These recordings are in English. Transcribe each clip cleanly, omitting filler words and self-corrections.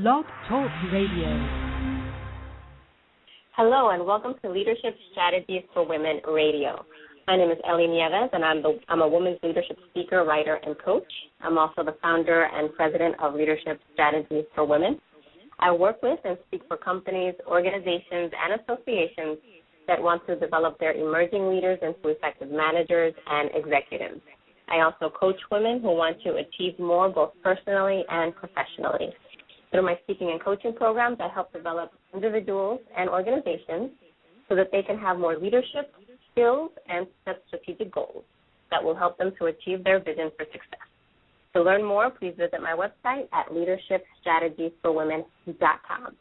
Blog Talk Radio. Hello, and welcome to Leadership Strategies for Women Radio. My name is Ellie Nieves, and I'm a women's leadership speaker, writer, and coach. I'm also the founder and president of Leadership Strategies for Women. I work with and speak for companies, organizations, and associations that want to develop their emerging leaders into effective managers and executives. I also coach women who want to achieve more both personally and professionally. Through my speaking and coaching programs, I help develop individuals and organizations so that they can have more leadership skills and set strategic goals that will help them to achieve their vision for success. To learn more, please visit my website at leadershipstrategiesforwomen.com.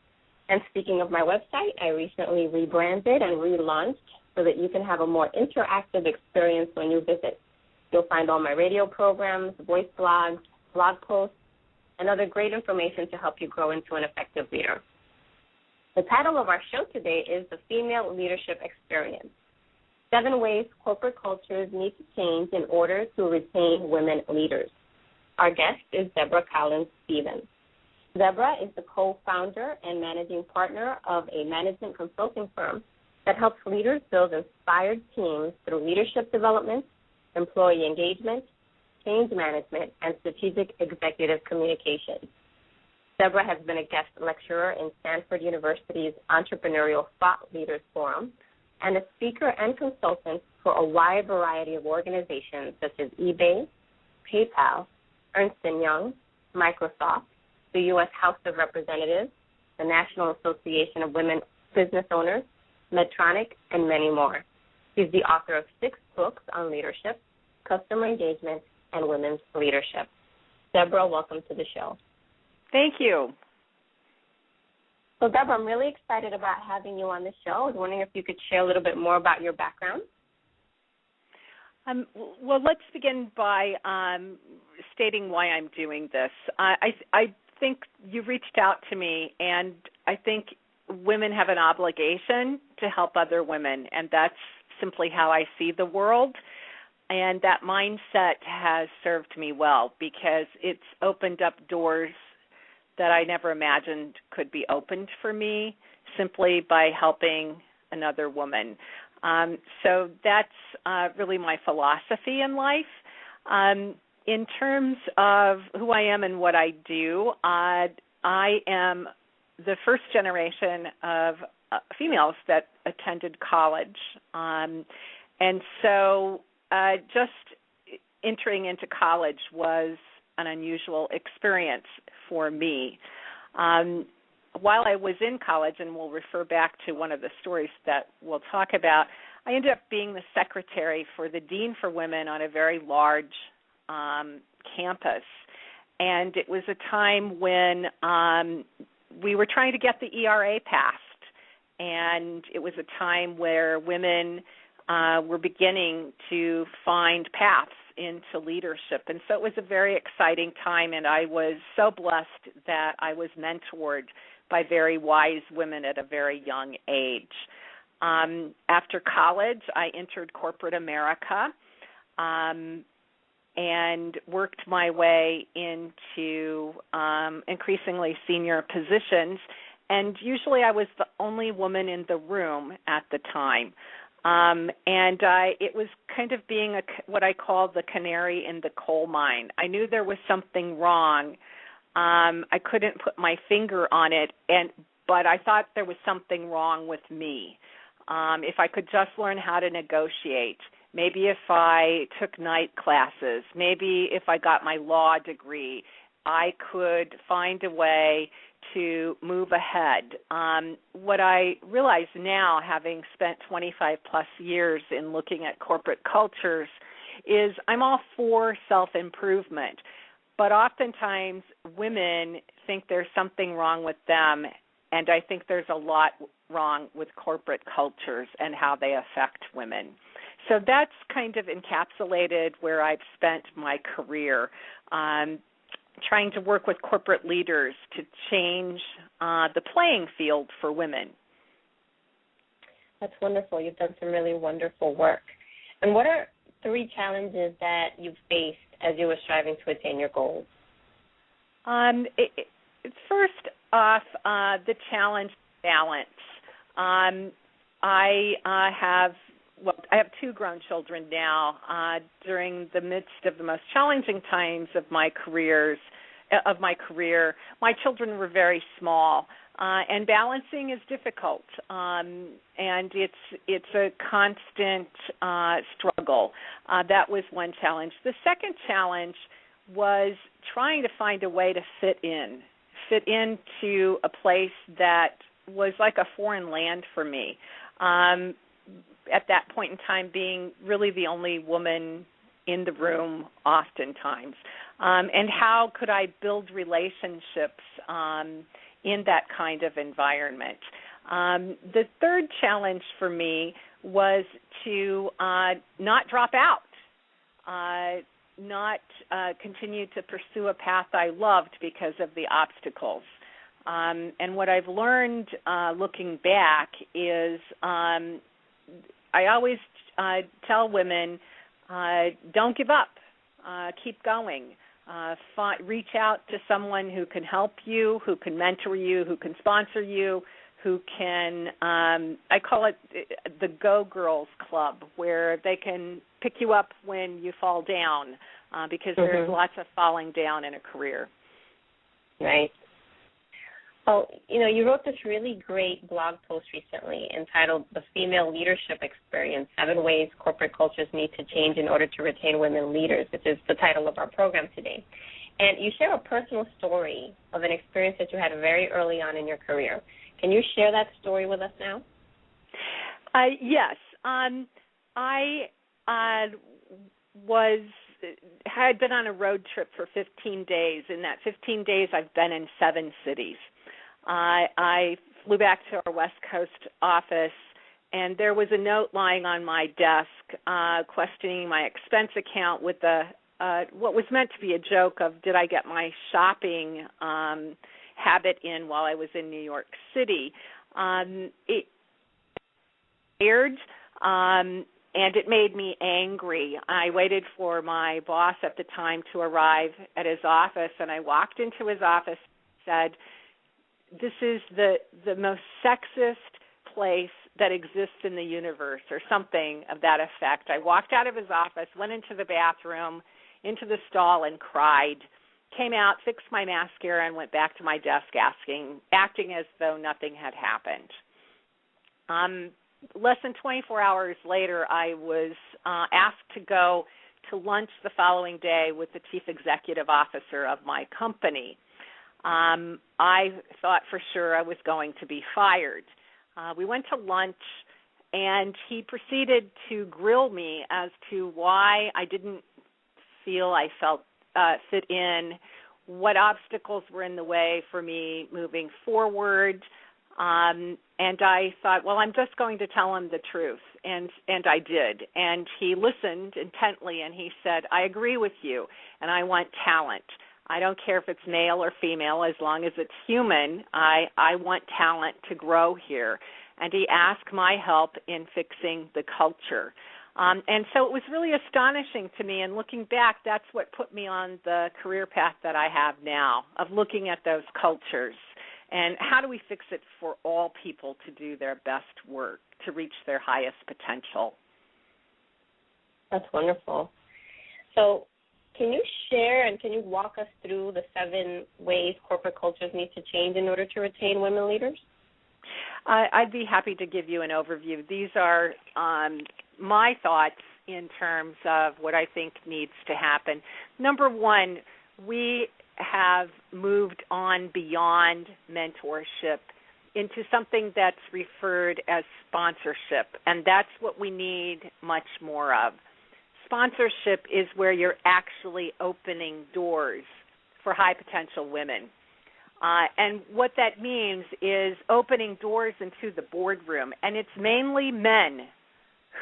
And speaking of my website, I recently rebranded and relaunched so that you can have a more interactive experience when you visit. You'll find all my radio programs, voice blogs, blog posts, and other great information to help you grow into an effective leader. The title of our show today is The Female Leadership Experience: 7 Ways Corporate Cultures Need to Change in Order to Retain Women Leaders. Our guest is Deborah Collins-Stevens. Deborah is the co-founder and managing partner of a management consulting firm that helps leaders build inspired teams through leadership development, employee engagement, change management, and strategic executive communications. Deborah has been a guest lecturer in Stanford University's Entrepreneurial Thought Leaders Forum and a speaker and consultant for a wide variety of organizations such as eBay, PayPal, Ernst & Young, Microsoft, the U.S. House of Representatives, the National Association of Women Business Owners, Medtronic, and many more. She's the author of 6 books on leadership, customer engagement, and women's leadership. Deborah, welcome to the show. Thank you. So, Deborah, I'm really excited about having you on the show. I was wondering if you could share a little bit more about your background. Well, let's begin by stating why I'm doing this. I think you reached out to me, and I think women have an obligation to help other women, and that's simply how I see the world. And that mindset has served me well because it's opened up doors that I never imagined could be opened for me simply by helping another woman. So that's really my philosophy in life. In terms of who I am and what I do, I am the first generation of females that attended college. And so just entering into college was an unusual experience for me. While I was in college, and we'll refer back to one of the stories that we'll talk about, I ended up being the secretary for the Dean for Women on a very large campus. And it was a time when we were trying to get the ERA passed, and it was a time where women were beginning to find paths into leadership. And so it was a very exciting time, and I was so blessed that I was mentored by very wise women at a very young age. After college, I entered corporate America and worked my way into increasingly senior positions, and usually I was the only woman in the room at the time. It was kind of being what I call the canary in the coal mine. I knew there was something wrong. I couldn't put my finger on it, but I thought there was something wrong with me. If I could just learn how to negotiate, maybe if I took night classes, maybe if I got my law degree, I could find a way to move ahead. What I realize now, having spent 25-plus years in looking at corporate cultures, is I'm all for self-improvement, but oftentimes women think there's something wrong with them, and I think there's a lot wrong with corporate cultures and how they affect women. So that's kind of encapsulated where I've spent my career, trying to work with corporate leaders to change the playing field for women. That's wonderful. You've done some really wonderful work. And what are 3 challenges that you've faced as you were striving to attain your goals? First, off the challenge balance. I have two grown children now. During the midst of the most challenging times of my career, my children were very small, and balancing is difficult, and it's a constant struggle. That was one challenge. The second challenge was trying to find a way to fit into a place that was like a foreign land for me. At that point in time, being really the only woman in the room oftentimes. And how could I build relationships in that kind of environment? The third challenge for me was to not drop out, not continue to pursue a path I loved because of the obstacles. And what I've learned looking back is I always tell women, don't give up, keep going. Reach out to someone who can help you, who can mentor you, who can sponsor you, who can, I call it the Go Girls Club, where they can pick you up when you fall down, because there's lots of falling down in a career. Right. Well, you wrote this really great blog post recently entitled The Female Leadership Experience, 7 Ways Corporate Cultures Need to Change in Order to Retain Women Leaders, which is the title of our program today. And you share a personal story of an experience that you had very early on in your career. Can you share that story with us now? Yes. I had been on a road trip for 15 days. In that 15 days, I've been in 7 cities. I flew back to our West Coast office, and there was a note lying on my desk questioning my expense account with what was meant to be a joke of, did I get my shopping habit in while I was in New York City. It aired, and it made me angry. I waited for my boss at the time to arrive at his office, and I walked into his office and said, this is the most sexist place that exists in the universe, or something of that effect. I walked out of his office, went into the bathroom, into the stall, and cried, came out, fixed my mascara, and went back to my desk acting as though nothing had happened. Less than 24 hours later, I was asked to go to lunch the following day with the chief executive officer of my company. I thought for sure I was going to be fired. We went to lunch, and he proceeded to grill me as to why I didn't feel I fit in, what obstacles were in the way for me moving forward. And I thought, well, I'm just going to tell him the truth, and I did. And he listened intently, and he said, I agree with you, and I want talent. I don't care if it's male or female, as long as it's human. I want talent to grow here. And he asked my help in fixing the culture. And so it was really astonishing to me, and looking back, that's what put me on the career path that I have now, of looking at those cultures and how do we fix it for all people to do their best work, to reach their highest potential. That's wonderful. So can you share and can you walk us through the 7 ways corporate cultures need to change in order to retain women leaders? I'd be happy to give you an overview. These are my thoughts in terms of what I think needs to happen. Number one, we have moved on beyond mentorship into something that's referred as sponsorship, and that's what we need much more of. Sponsorship is where you're actually opening doors for high potential women. And what that means is opening doors into the boardroom, and it's mainly men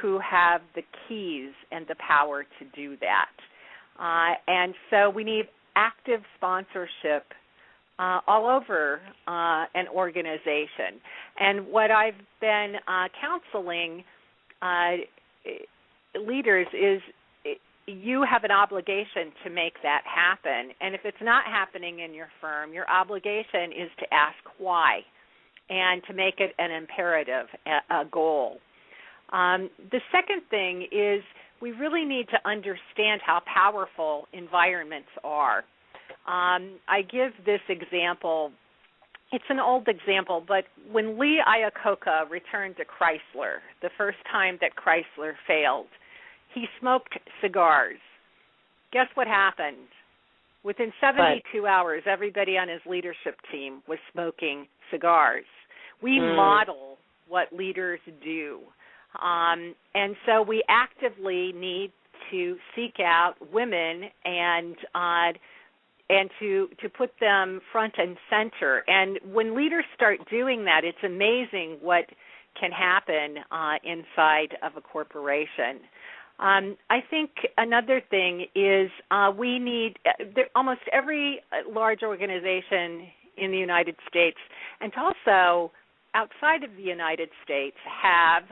who have the keys and the power to do that. And so we need active sponsorship all over an organization. And what I've been counseling leaders is, you have an obligation to make that happen. And if it's not happening in your firm, your obligation is to ask why and to make it an imperative, a goal. The second thing is we really need to understand how powerful environments are. I give this example. It's an old example, but when Lee Iacocca returned to Chrysler, the first time that Chrysler failed, he smoked cigars. Guess what happened? Within 72 hours, everybody on his leadership team was smoking cigars. We model what leaders do. And so we actively need to seek out women and to put them front and center. And when leaders start doing that, it's amazing what can happen inside of a corporation. I think another thing is we need almost every large organization in the United States, and also outside of the United States, have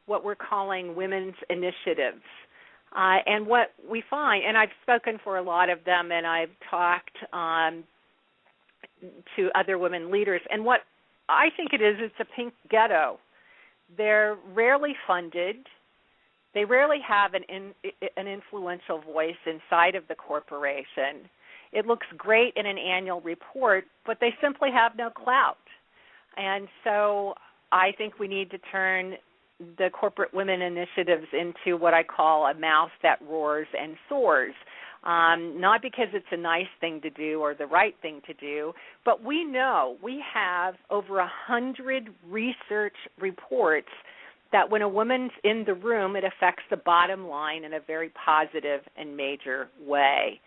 what we're calling women's initiatives. And what we find, and I've spoken for a lot of them, and I've talked to other women leaders, and what I think it is, it's a pink ghetto. They're rarely funded. They rarely have an influential voice inside of the corporation. It looks great in an annual report, but they simply have no clout. And so I think we need to turn the corporate women initiatives into what I call a mouth that roars and soars, not because it's a nice thing to do or the right thing to do, but we know we have over 100 research reports that when a woman's in the room, it affects the bottom line in a very positive and major way.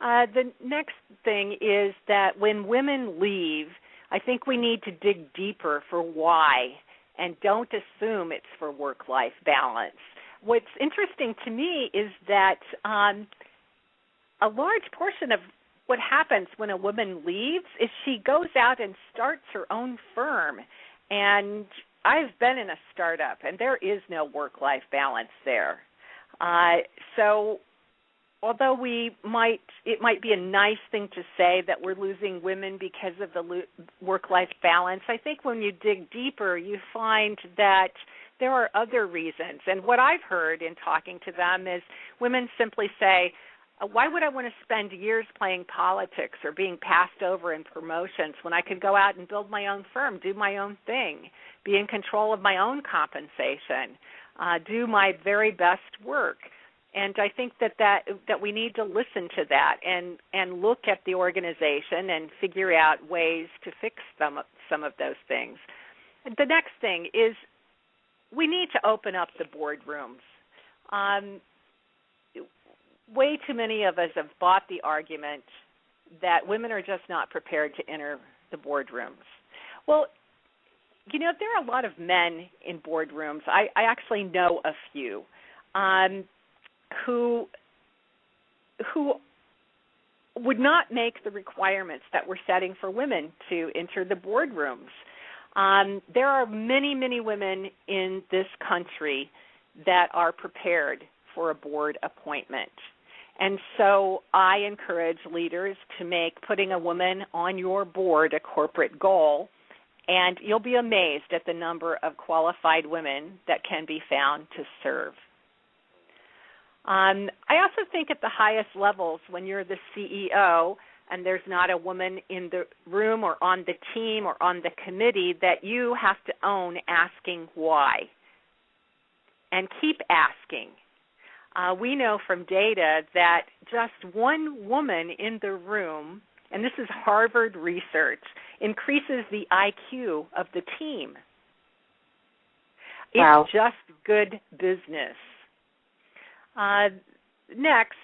The next thing is that when women leave, I think we need to dig deeper for why, and don't assume it's for work-life balance. What's interesting to me is that a large portion of what happens when a woman leaves is she goes out and starts her own firm. And I've been in a startup, and there is no work-life balance there. So although it might be a nice thing to say that we're losing women because of the work-life balance, I think when you dig deeper, you find that there are other reasons. And what I've heard in talking to them is women simply say, why would I want to spend years playing politics or being passed over in promotions when I could go out and build my own firm, do my own thing, be in control of my own compensation, do my very best work? And I think that we need to listen to that and look at the organization and figure out ways to fix some of those things. The next thing is we need to open up the boardrooms. Way too many of us have bought the argument that women are just not prepared to enter the boardrooms. Well, you know, there are a lot of men in boardrooms. I actually know a few who would not make the requirements that we're setting for women to enter the boardrooms. There are many, many women in this country that are prepared for a board appointment. And so I encourage leaders to make putting a woman on your board a corporate goal, and you'll be amazed at the number of qualified women that can be found to serve. I also think at the highest levels, when you're the CEO and there's not a woman in the room or on the team or on the committee, that you have to own asking why and keep asking. We know from data that just one woman in the room, and this is Harvard research, increases the IQ of the team. It's just good business. Next,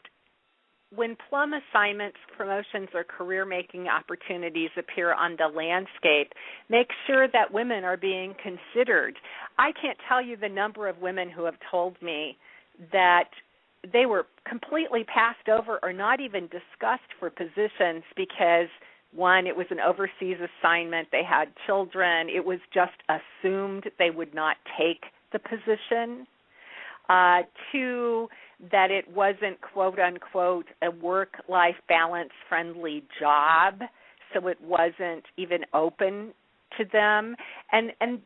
when plum assignments, promotions, or career-making opportunities appear on the landscape, make sure that women are being considered. I can't tell you the number of women who have told me that they were completely passed over or not even discussed for positions because, one, it was an overseas assignment, they had children, it was just assumed they would not take the position. Two, that it wasn't, quote unquote, a work-life balance friendly job, so it wasn't even open to them. And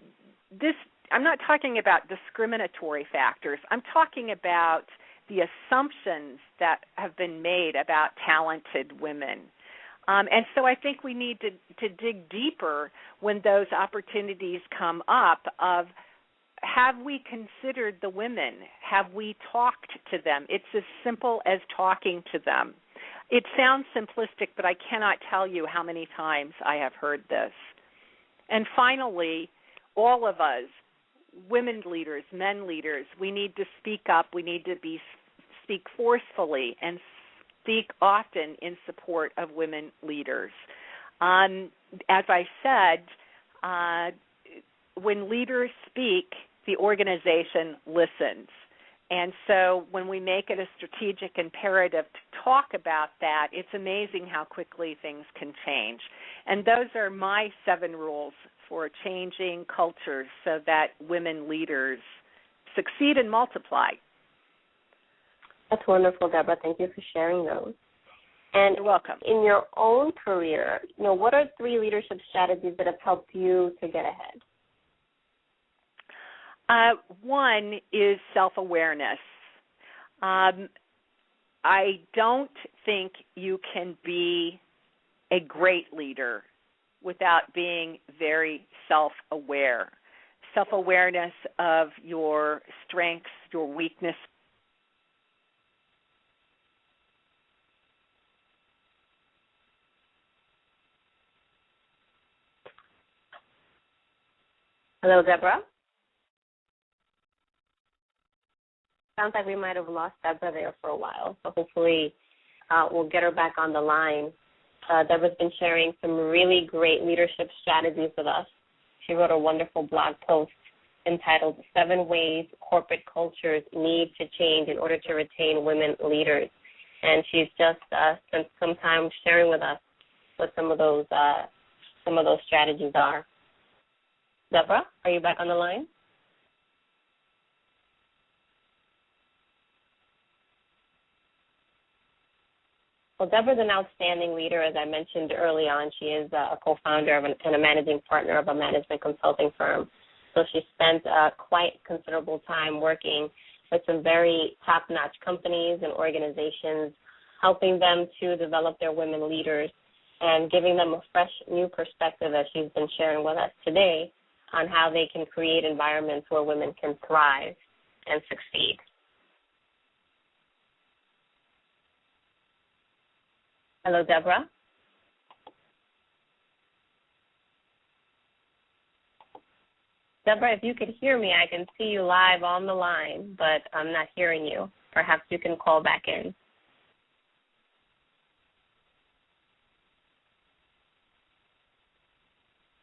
this, I'm not talking about discriminatory factors. I'm talking about the assumptions that have been made about talented women. And so I think we need to dig deeper when those opportunities come up of, have we considered the women? Have we talked to them? It's as simple as talking to them. It sounds simplistic, but I cannot tell you how many times I have heard this. And finally, all of us, women leaders, men leaders, we need to speak up. We need to speak forcefully and speak often in support of women leaders. As I said, when leaders speak, the organization listens. And so when we make it a strategic imperative to talk about that, it's amazing how quickly things can change. And those are my 7 rules for changing cultures so that women leaders succeed and multiply. That's wonderful, Deborah. Thank you for sharing those. And you're welcome. In your own career, what are 3 leadership strategies that have helped you to get ahead? One is self-awareness. I don't think you can be a great leader without being very self-aware. Self-awareness of your strengths, your weakness. Hello, Deborah? Sounds like we might have lost Deborah there for a while, so hopefully we'll get her back on the line. Deborah's been sharing some really great leadership strategies with us. She wrote a wonderful blog post entitled 7 Ways Corporate Cultures Need to Change in Order to Retain Women Leaders. And she's just spent some time sharing with us what some of those strategies are. Deborah, are you back on the line? Well, Deborah's an outstanding leader. As I mentioned early on, she is a co-founder and a managing partner of a management consulting firm. So she spent quite considerable time working with some very top-notch companies and organizations, helping them to develop their women leaders and giving them a fresh new perspective, as she's been sharing with us today, on how they can create environments where women can thrive and succeed. Hello, Deborah. Deborah, if you could hear me, I can see you live on the line, but I'm not hearing you. Perhaps you can call back in.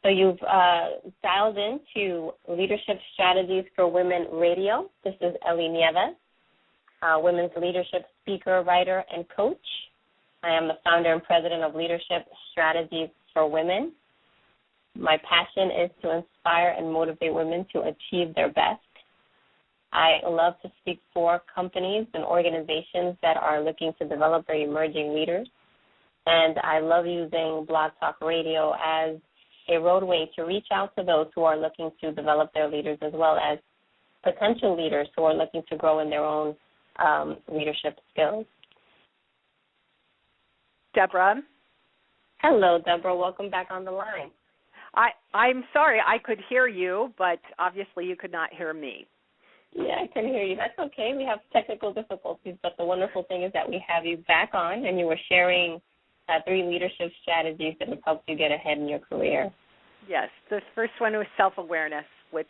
So you've dialed into Leadership Strategies for Women Radio. This is Ellie Nieves, women's leadership speaker, writer, and coach. I am the founder and president of Leadership Strategies for Women. My passion is to inspire and motivate women to achieve their best. I love to speak for companies and organizations that are looking to develop their emerging leaders. And I love using Blog Talk Radio as a roadway to reach out to those who are looking to develop their leaders, as well as potential leaders who are looking to grow in their own leadership skills. Deborah? Hello, Deborah. Welcome back on the line. I'm sorry, I could hear you, but obviously you could not hear me. Yeah, I can hear you. That's okay. We have technical difficulties, but the wonderful thing is that we have you back on, and you were sharing 3 leadership strategies that have helped you get ahead in your career. Yes, the first one was self-awareness, which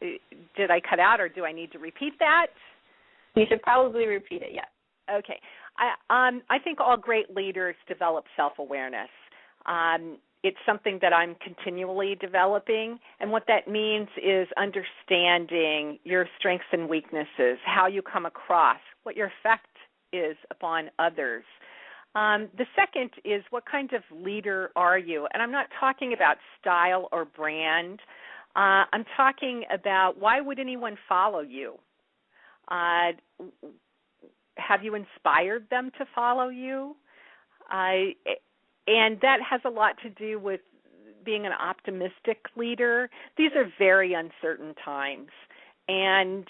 did I cut out, or do I need to repeat that? You should probably repeat it, yes. Okay. I think all great leaders develop self-awareness. It's something that I'm continually developing, and what that means is understanding your strengths and weaknesses, how you come across, what your effect is upon others. The second is, what kind of leader are you? And I'm not talking about style or brand. I'm talking about, why would anyone follow you? Have you inspired them to follow you? And that has a lot to do with being an optimistic leader. These are very uncertain times. And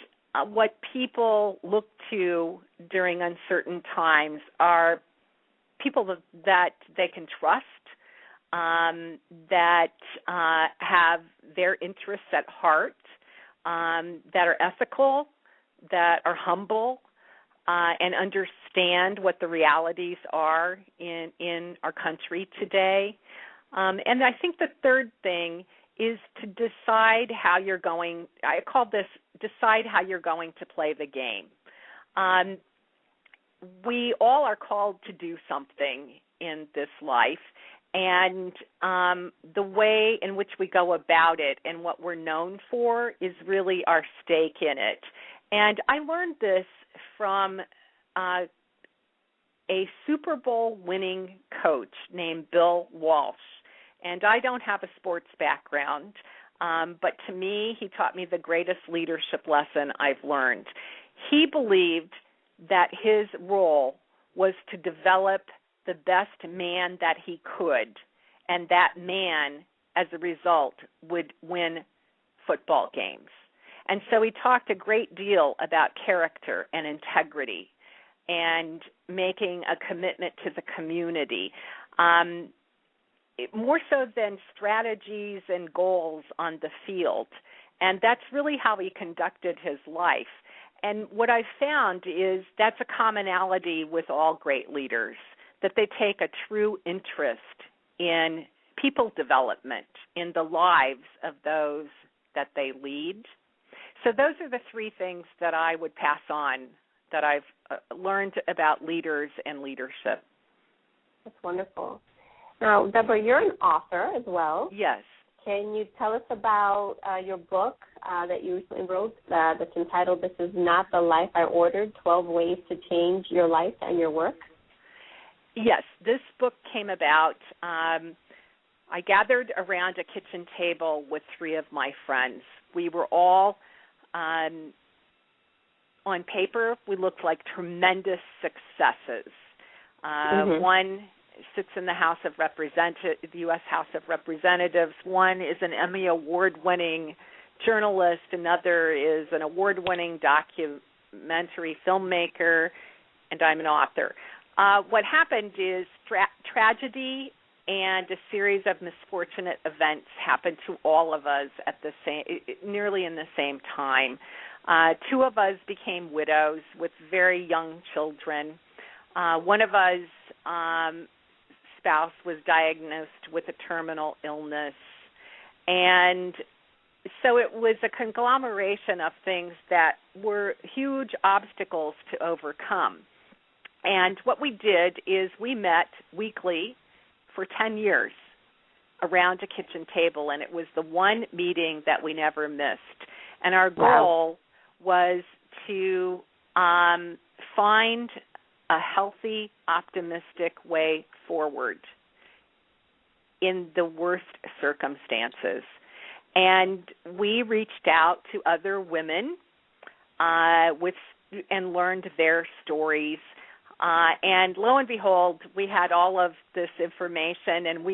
what people look to during uncertain times are people that they can trust, that have their interests at heart, that are ethical, that are humble, and understand what the realities are in our country today. And I think the third thing is to decide how you're going, I call this decide how you're going to play the game. We all are called to do something in this life, and the way in which we go about it and what we're known for is really our stake in it. And I learned this from a Super Bowl winning coach named Bill Walsh. And I don't have a sports background, but to me, he taught me the greatest leadership lesson I've learned. He believed that his role was to develop the best man that he could, and that man, as a result, would win football games. And so he talked a great deal about character and integrity and making a commitment to the community, more so than strategies and goals on the field. And that's really how he conducted his life. And what I've found is that's a commonality with all great leaders, that they take a true interest in people development, in the lives of those that they lead. So those are the three things that I would pass on that I've learned about leaders and leadership. That's wonderful. Now, Deborah, you're an author as well. Yes. Can you tell us about your book that you recently wrote that's entitled This Is Not the Life I Ordered, 12 Ways to Change Your Life and Your Work? Yes, this book came about. I gathered around a kitchen table with three of my friends. We were all, on paper, we looked like tremendous successes. One sits in the the U.S. House of Representatives. One is an Emmy Award-winning journalist. Another is an award-winning documentary filmmaker, and I'm an author. What happened is tragedy and a series of misfortunate events happened to all of us at nearly in the same time. Two of us became widows with very young children. One of us spouse was diagnosed with a terminal illness. And so it was a conglomeration of things that were huge obstacles to overcome. And what we did is we met weekly for 10 years around a kitchen table, and it was the one meeting that we never missed. And our goal was to find a healthy, optimistic way forward in the worst circumstances. And we reached out to other women and learned their stories. And lo and behold, we had all of this information, and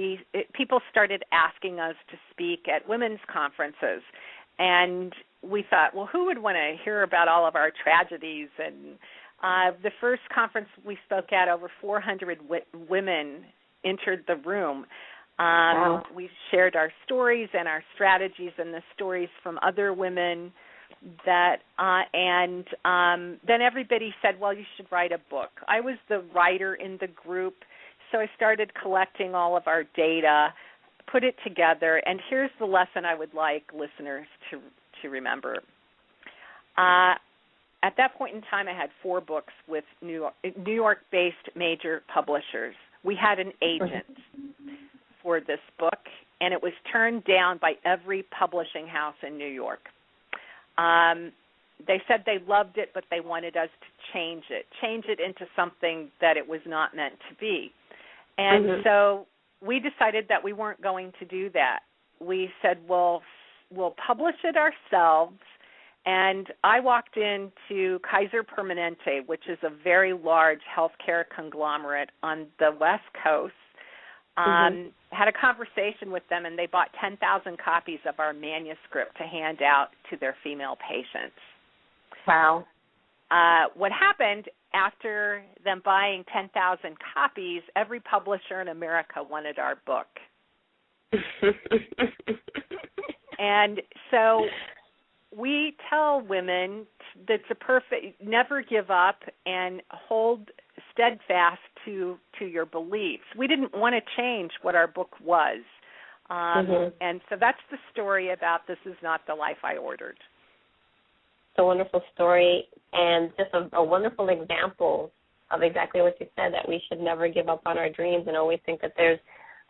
people started asking us to speak at women's conferences. And we thought, well, who would want to hear about all of our tragedies? And the first conference we spoke at, over 400 women entered the room. We shared our stories and our strategies and the stories from other women and then everybody said, well, you should write a book. I was the writer in the group, so I started collecting all of our data, put it together, and here's the lesson I would like listeners to remember. At that point in time, I had 4 books with New York-based major publishers. We had an agent for this book, and it was turned down by every publishing house in New York. They said they loved it, but they wanted us to change it into something that it was not meant to be. And so we decided that we weren't going to do that. We said, well, we'll publish it ourselves, And I walked into Kaiser Permanente, which is a very large healthcare conglomerate on the West Coast, had a conversation with them, and they bought 10,000 copies of our manuscript to hand out to their female patients. Wow. What happened after them buying 10,000 copies, every publisher in America wanted our book. And so we tell women that never give up and hold steadfast to your beliefs. We didn't want to change what our book was. And so that's the story about This Is Not the Life I Ordered. It's a wonderful story and just a wonderful example of exactly what you said, that we should never give up on our dreams and always think that there's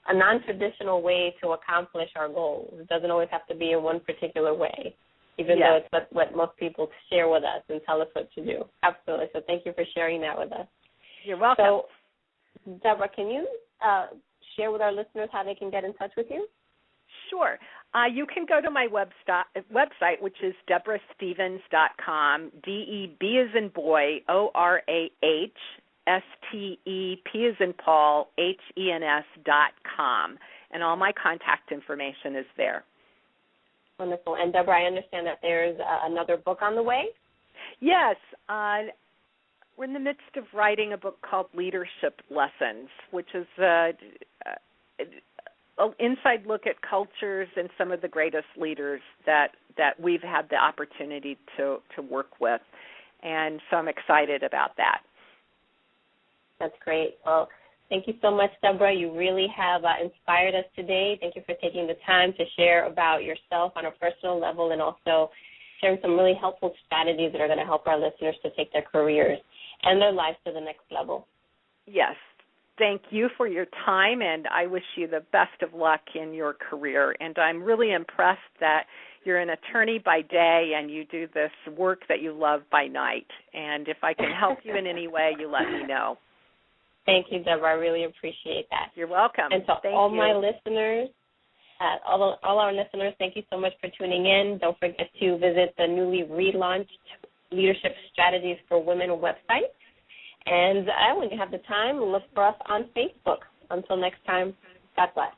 a non-traditional way to accomplish our goals. It doesn't always have to be in one particular way, even though it's what most people share with us and tell us what to do. Absolutely. So thank you for sharing that with us. You're welcome. So, Deborah, can you share with our listeners how they can get in touch with you? Sure. You can go to my website, which is deborahstevens.com, D-E-B as in boy, O-R-A-H, S-T-E-P as in Paul, H-E-N-S.com. And all my contact information is there. Wonderful. And, Deborah, I understand that there's another book on the way? Yes. We're in the midst of writing a book called Leadership Lessons, which is an inside look at cultures and some of the greatest leaders that we've had the opportunity to work with. And so I'm excited about that. That's great. Well, thank you so much, Deborah. You really have inspired us today. Thank you for taking the time to share about yourself on a personal level and also sharing some really helpful strategies that are going to help our listeners to take their careers and their lives to the next level. Yes. Thank you for your time, and I wish you the best of luck in your career. And I'm really impressed that you're an attorney by day and you do this work that you love by night. And if I can help you in any way, you let me know. Thank you, Deborah. I really appreciate that. You're welcome. And to all my listeners, all our listeners, thank you so much for tuning in. Don't forget to visit the newly relaunched Leadership Strategies for Women website. And when you have the time, look for us on Facebook. Until next time, God bless.